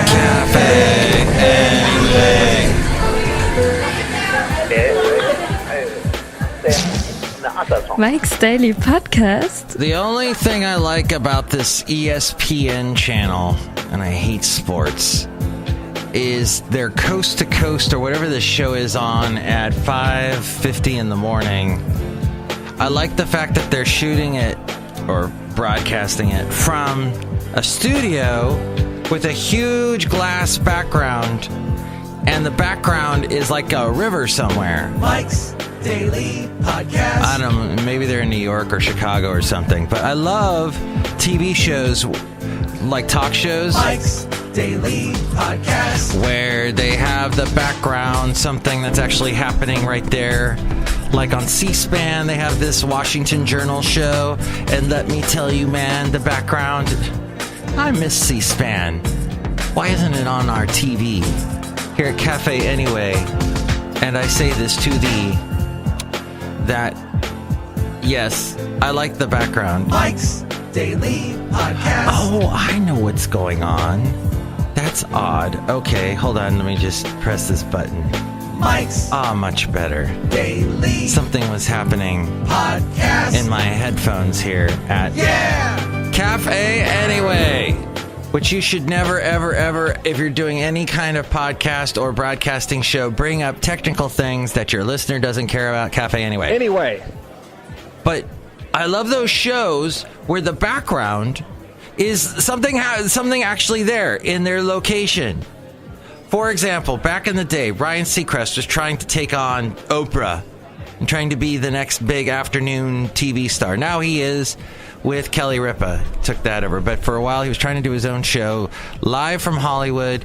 Cafe Anyway. Mike's Daily Podcast. The only thing I like about this ESPN channel, and I hate sports, is their Coast to Coast or whatever this show is on at 5:50 in the morning. I like the fact that they're shooting it or broadcasting it from a studio with a huge glass background, and the background is like a river somewhere. Mike's Daily Podcast. I don't know, maybe they're in New York or Chicago or something, but I love TV shows like talk shows. Mike's Daily Podcast. Where they have the background, something that's actually happening right there. Like on C-SPAN, they have this Washington Journal show, and let me tell you, man, the background, I miss C-SPAN. Why isn't it on our TV? Here at Cafe Anyway, and I say this to thee, that, yes, I like the background. Mike's Daily Podcast. Oh, I know what's going on. That's odd. Okay, hold on, let me just press this button. Mike's much better. Daily Something was happening Podcast. in my headphones here at Cafe Anyway, which you should never, ever, ever, if you're doing any kind of podcast or broadcasting show, bring up technical things that your listener doesn't care about. Cafe Anyway. But I love those shows where the background is something actually there in their location. For example, back in the day, Ryan Seacrest was trying to take on Oprah and trying to be the next big afternoon TV star. Now he is with Kelly Ripa, took that over. But for a while, he was trying to do his own show live from Hollywood,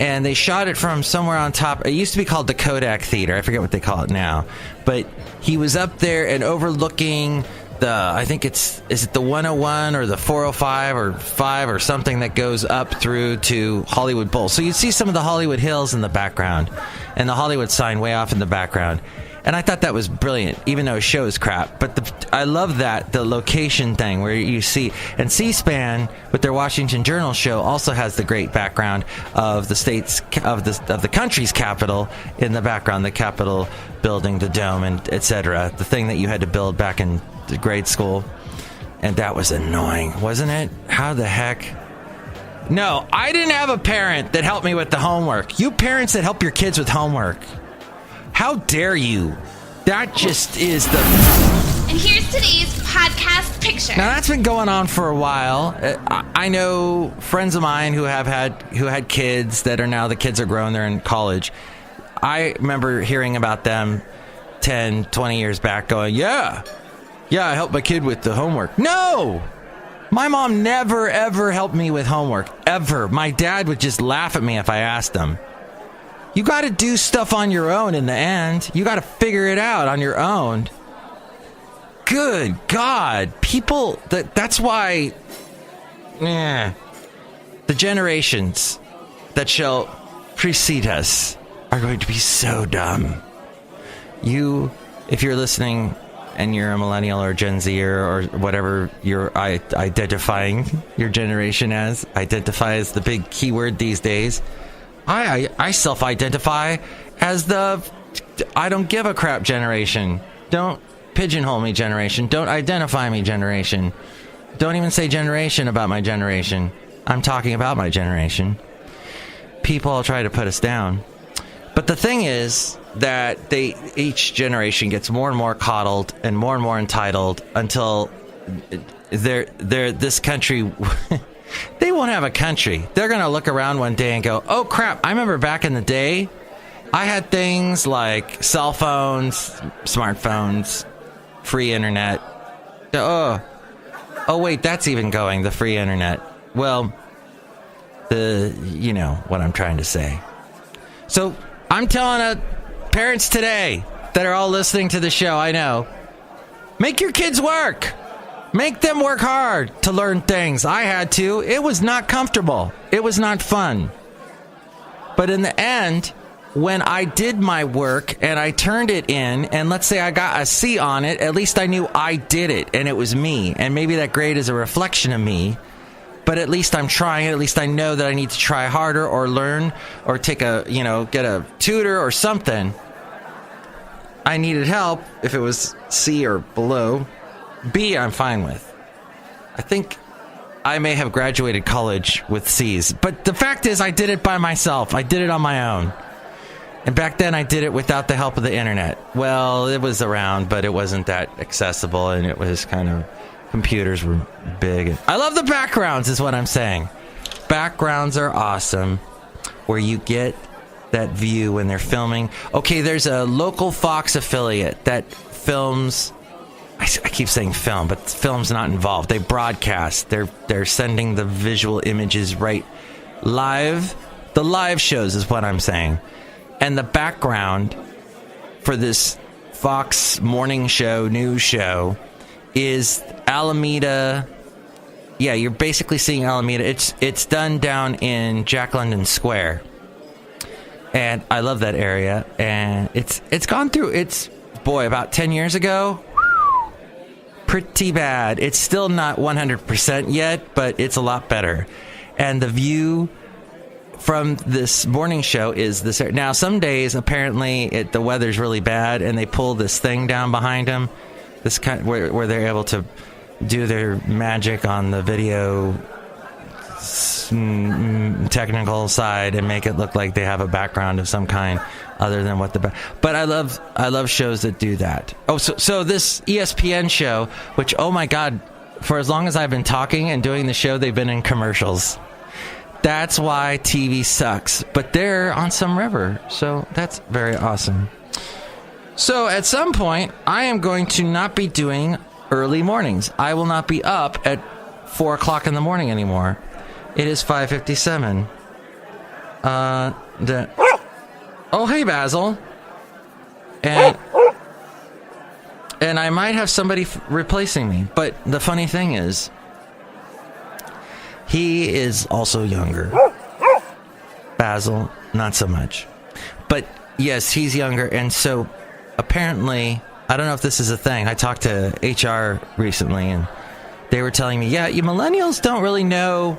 and they shot it from somewhere on top. It used to be called the Kodak Theater. I forget what they call it now. But he was up there and overlooking I think is it the 101 or the 405 or 5 or something that goes up through to Hollywood Bowl. So you see some of the Hollywood Hills in the background and the Hollywood sign way off in the background. And I thought that was brilliant, even though his show is crap. But I love that, the location thing where you see, and C-SPAN with their Washington Journal show also has the great background of the state's, of the country's capital in the background, the Capitol building, the dome, and etc. The thing that you had to build back in grade school. And that was annoying, wasn't it? How the heck? No, I didn't have a parent that helped me with the homework. You parents that help your kids with homework, how dare you? That just is the... And here's today's podcast picture. Now, that's been going on for a while. I know friends of mine who had kids that are now, the kids are grown, they're in college. I remember hearing about them 10, 20 years back going, yeah, I helped my kid with the homework. No! My mom never, ever helped me with homework. Ever. My dad would just laugh at me if I asked him. You got to do stuff on your own in the end. You got to figure it out on your own. Good God. People, that's why the generations that shall precede us are going to be so dumb. If you're listening and you're a millennial or Gen Z or whatever you're identifying your generation as, identify as the big keyword these days. I self-identify as the I don't give a crap generation. Don't pigeonhole me generation. Don't identify me generation. Don't even say generation about my generation. I'm talking about my generation. People all try to put us down. But the thing is that each generation gets more and more coddled and more entitled until this country... They won't have a country. They're going to look around one day and go, oh, crap, I remember back in the day, I had things like cell phones, smartphones, free internet. Oh, wait, that's even going, the free internet. Well, you know what I'm trying to say. So I'm telling parents today that are all listening to the show, I know, make your kids work. Make them work hard to learn things. I had to. It was not comfortable. It was not fun. But in the end, when I did my work and I turned it in, and let's say I got a C on it, at least I knew I did it and it was me. And maybe that grade is a reflection of me but at least I'm trying. At least I know that I need to try harder or learn or take get a tutor or something. I needed help if it was C or below. B, I'm fine with. I think I may have graduated college with C's, but the fact is I did it by myself. I did it on my own. And back then I did it without the help of the internet. Well, it was around, but it wasn't that accessible, and it was kind of, computers were big. I love the backgrounds is what I'm saying. Backgrounds are awesome, where you get that view when they're filming. Okay, there's a local Fox affiliate that films, I keep saying film, but film's not involved. They broadcast. They're sending the visual images right live. The live shows is what I'm saying. And the background for this Fox morning show, news show, is Alameda. Yeah, you're basically seeing Alameda. It's done down in Jack London Square. And I love that area. And it's gone through, about 10 years ago. Pretty bad. It's still not 100% yet, but it's a lot better. And the view from this morning show is this. Now, some days, apparently, the weather's really bad, and they pull this thing down behind them, this kind where they're able to do their magic on the video technical side and make it look like they have a background of some kind other than what but I love shows that do that. So this ESPN show, which, oh my God, for as long as I've been talking and doing the show, they've been in commercials. That's why TV sucks. But they're on some river, so that's very awesome. So at some point, I am going to not be doing early mornings. I will not be up at 4 o'clock in the morning anymore. It is 5:57. Oh, hey, Basil. And I might have somebody replacing me. But the funny thing is, he is also younger. Basil, not so much. But yes, he's younger. And so apparently, I don't know if this is a thing. I talked to HR recently, and they were telling me, you millennials don't really know.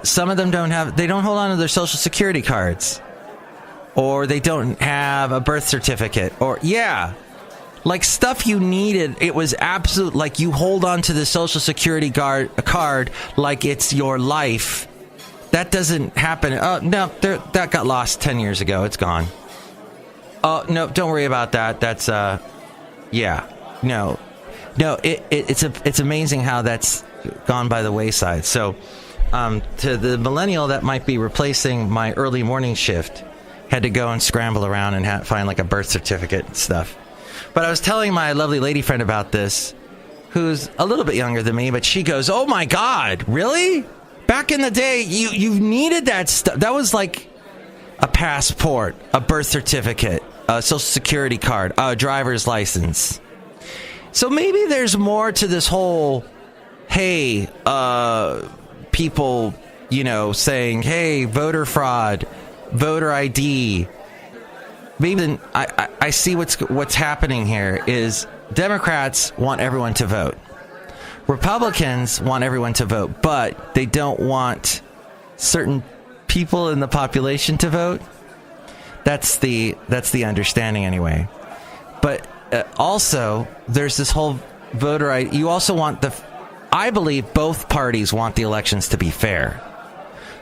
Some of them they don't hold on to their social security cards. Or they don't have a birth certificate. Or, like stuff you needed. It was absolute, like you hold on to the social security card like it's your life. That doesn't happen. Oh, no, that got lost 10 years ago. It's gone. Oh, no, don't worry about that. That's, no, it's amazing how that's gone by the wayside. So, to the millennial that might be replacing my early morning shift, had to go and scramble around and find like a birth certificate and stuff. But I was telling my lovely lady friend about this, who's a little bit younger than me, but she goes, oh my God, really? Back in the day, you needed that stuff. That was like a passport, a birth certificate, a social security card, a driver's license. So maybe there's more to this whole, hey, people, saying, hey, voter fraud, voter ID. Maybe then I see what's happening here is Democrats want everyone to vote. Republicans want everyone to vote, but they don't want certain people in the population to vote. That's the understanding anyway. But also, there's this whole voter ID. You also want I believe both parties want the elections to be fair.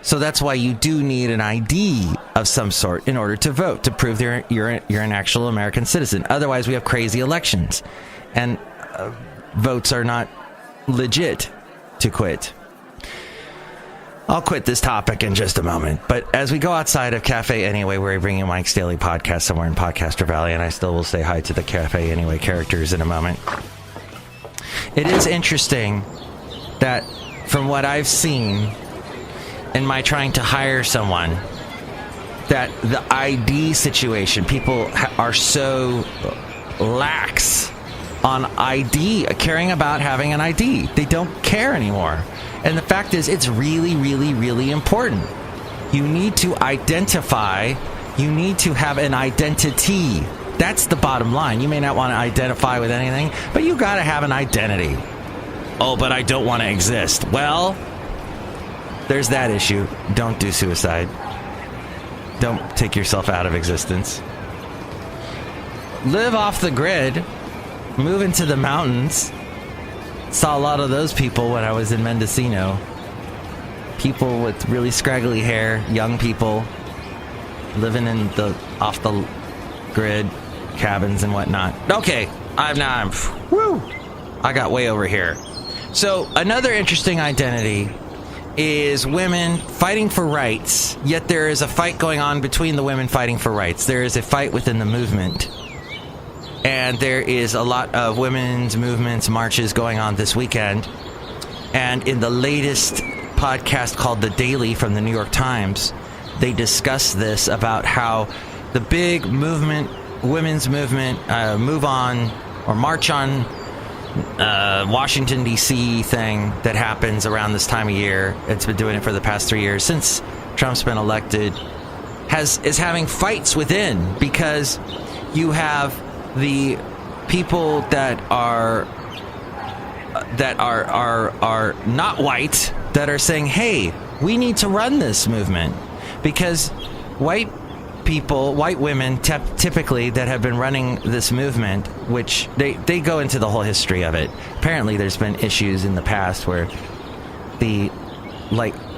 So that's why you do need an ID of some sort in order to vote, to prove you're an actual American citizen. Otherwise, we have crazy elections, and votes are not legit to quit. I'll quit this topic in just a moment. But as we go outside of Cafe Anyway, where we bring you Mike's Daily Podcast somewhere in Podcaster Valley, and I still will say hi to the Cafe Anyway characters in a moment. It is interesting that from what I've seen in my trying to hire someone, that the ID situation, people are so lax on ID, caring about having an ID. They don't care anymore. And the fact is, it's really, really, really important. You need to identify. You need to have an identity. That's the bottom line. You may not want to identify with anything, but you got to have an identity. Oh, but I don't want to exist. Well, there's that issue. Don't do suicide. Don't take yourself out of existence. Live off the grid. Move into the mountains. Saw a lot of those people when I was in Mendocino. People with really scraggly hair, young people, living in the off the grid cabins and whatnot. Okay, I got way over here. So another interesting identity is women fighting for rights, yet there is a fight going on between the women fighting for rights. There is a fight within the movement. And there is a lot of women's movements, marches going on this weekend. And in the latest podcast called The Daily from the New York Times, they discuss this about how the big movement, women's movement, move on or march on Washington, D.C. thing that happens around this time of year. It's been doing it for the past 3 years since Trump's been elected. Is having fights within because you have the people that are not white that are saying, hey, we need to run this movement because white people, white women typically that have been running this movement, which they go into the whole history of it. Apparently there's been issues in the past where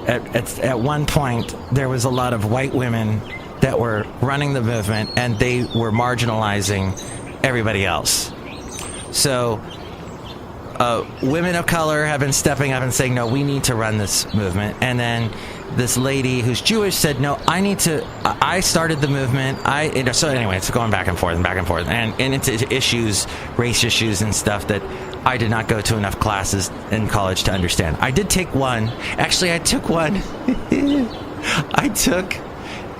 at one point there was a lot of white women that were running the movement and they were marginalizing everybody else. So women of color have been stepping up and saying, no, we need to run this movement. And then this lady who's Jewish said, no, I started the movement. So anyway, it's going back and forth and into issues, race issues and stuff that I did not go to enough classes in college to understand. I did take one. Actually, I took one. I took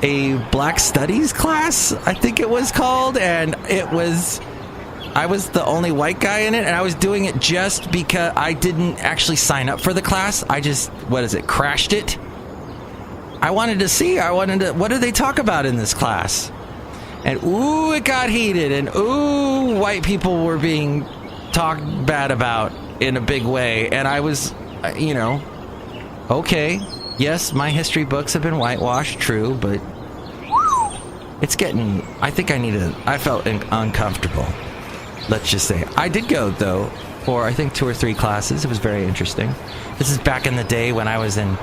a Black Studies class, I think it was called, and I was the only white guy in it, and I was doing it just because I didn't actually sign up for the class. I just, crashed it. I wanted to see, what did they talk about in this class? And ooh, it got heated, and ooh, white people were being talked bad about in a big way, and I was, okay, yes, my history books have been whitewashed, true, but it's getting, I felt uncomfortable. Let's just say. I did go, though, for I think 2 or 3 classes. It was very interesting. This is back in the day when I was in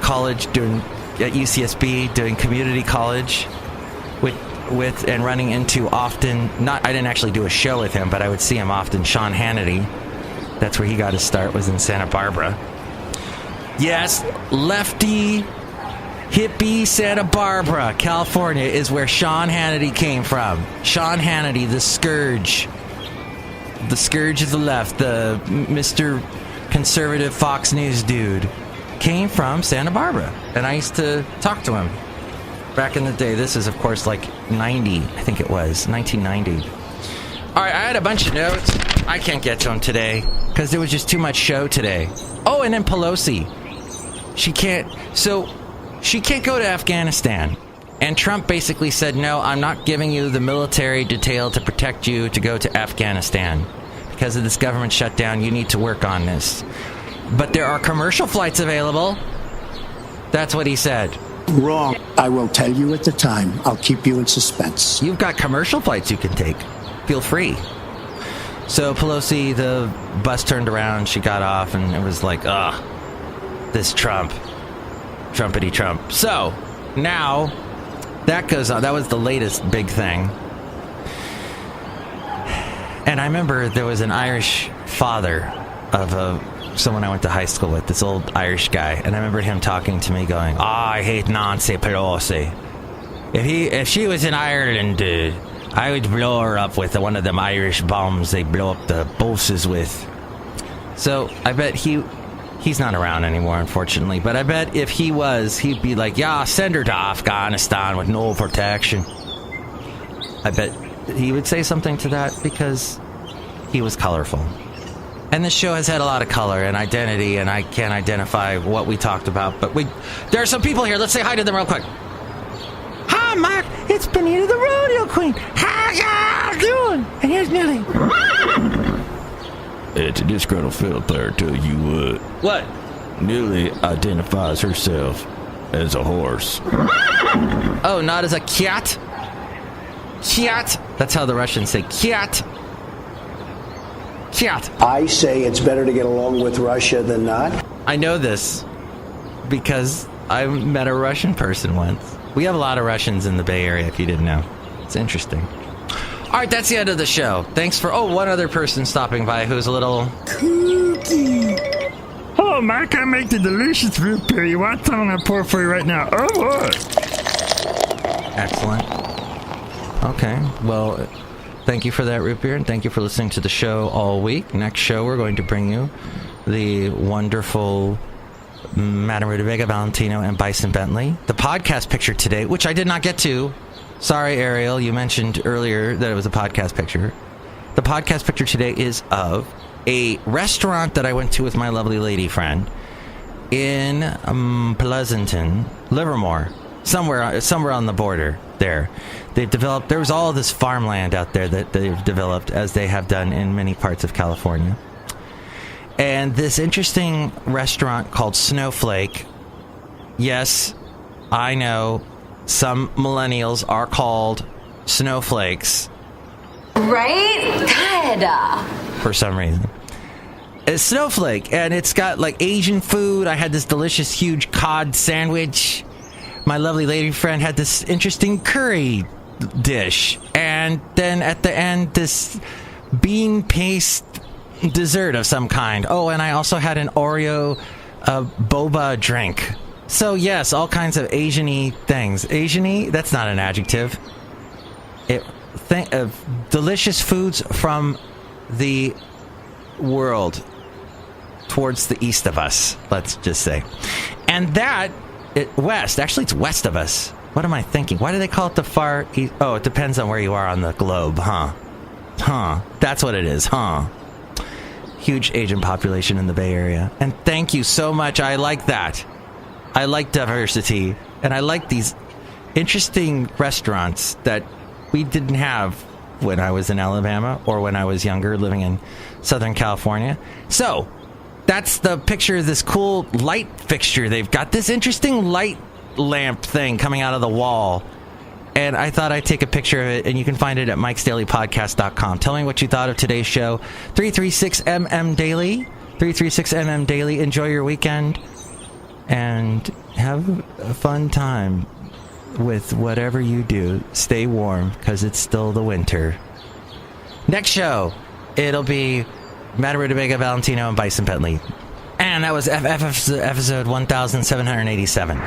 college at UCSB doing community college with and running into often, I didn't actually do a show with him, but I would see him often, Sean Hannity. That's where he got his start, was in Santa Barbara. Yes, lefty, hippie Santa Barbara, California is where Sean Hannity came from. Sean Hannity, the scourge of the left, the Mr. Conservative Fox News dude, came from Santa Barbara. And I used to talk to him back in the day. This is, of course, like 90, I think it was, 1990. All right, I had a bunch of notes. I can't get to them today because there was just too much show today. Oh, and then Pelosi. She can't go to Afghanistan. And Trump basically said, no, I'm not giving you the military detail to protect you to go to Afghanistan. Because of this government shutdown, you need to work on this. But there are commercial flights available. That's what he said. Wrong. I will tell you at the time. I'll keep you in suspense. You've got commercial flights you can take. Feel free. So Pelosi, the bus turned around, she got off, and it was like, this Trump. Trumpity Trump. So, now, that goes on. That was the latest big thing. And I remember there was an Irish father of someone I went to high school with, this old Irish guy. And I remember him talking to me going, I hate Nancy Pelosi. If she was in Ireland, I would blow her up with one of them Irish bombs they blow up the buses with. So, I bet he's not around anymore, unfortunately. But I bet if he was, he'd be like, yeah, send her to Afghanistan with no protection. I bet he would say something to that because he was colorful. And this show has had a lot of color and identity, and I can't identify what we talked about. But there are some people here. Let's say hi to them real quick. Hi, Mike. It's Benita the Rodeo Queen. How y'all doing? And here's Nelly. It's a disgruntled fiddle player, tell you what. What? newly identifies herself as a horse. Oh, not as a cat? Cat. That's how the Russians say cat. Cat. I say it's better to get along with Russia than not. I know this because I met a Russian person once. We have a lot of Russians in the Bay Area, if you didn't know. It's interesting. All right, that's the end of the show. Thanks for... Oh, one other person stopping by who's a little... Kooky. Oh, Mike, I make the delicious root beer. You want some? I pour for you right now. Oh, what? Excellent. Okay, well, thank you for that root beer, and thank you for listening to the show all week. Next show, we're going to bring you the wonderful Madame Rootabega, Valentino, and Bison Bentley. The podcast picture today, which I did not get to. Sorry, Ariel, you mentioned earlier that it was a podcast picture. The podcast picture today is of a restaurant that I went to with my lovely lady friend in Pleasanton, Livermore, somewhere on the border there. They've developed, there was all this farmland out there that they've developed, as they have done in many parts of California. And this interesting restaurant called Snowflake, yes, I know some millennials are called snowflakes. Right? God. For some reason. It's Snowflake, and it's got like Asian food. I had this delicious, huge cod sandwich. My lovely lady friend had this interesting curry dish. And then at the end, this bean paste dessert of some kind. Oh, and I also had an Oreo boba drink. So yes, all kinds of Asian-y things. Asian-y? That's not an adjective. Delicious foods from the world towards the east of us, let's just say. And that, west, actually it's west of us. What am I thinking? Why do they call it the far east? Oh, it depends on where you are on the globe, huh? That's what it is, huh? Huge Asian population in the Bay Area. And thank you so much. I like that. I like diversity. And I like these interesting restaurants that we didn't have when I was in Alabama or when I was younger living in Southern California. So, that's the picture of this cool light fixture. They've got this interesting light lamp thing coming out of the wall. And I thought I'd take a picture of it, and you can find it at MIKEs-DAILY-PODCAST.com. Tell me what you thought of today's show. 336MM Daily. 336MM Daily. Enjoy your weekend. And have a fun time with whatever you do. Stay warm, because it's still the winter. Next show, it'll be Madame Rootabega, Valentino, and Bison Bentley. And that was episode 1787.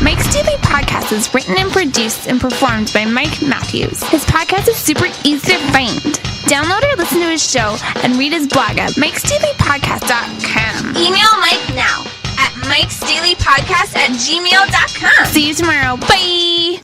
Mike's Daily Podcast is written and produced and performed by Mike Matthews. His podcast is super easy to find. Download or listen to his show and read his blog at MIKES-DAILY-PODCAST.com. Email Mike now at MIKES-DAILY-PODCAST@gmail.com. See you tomorrow. Bye!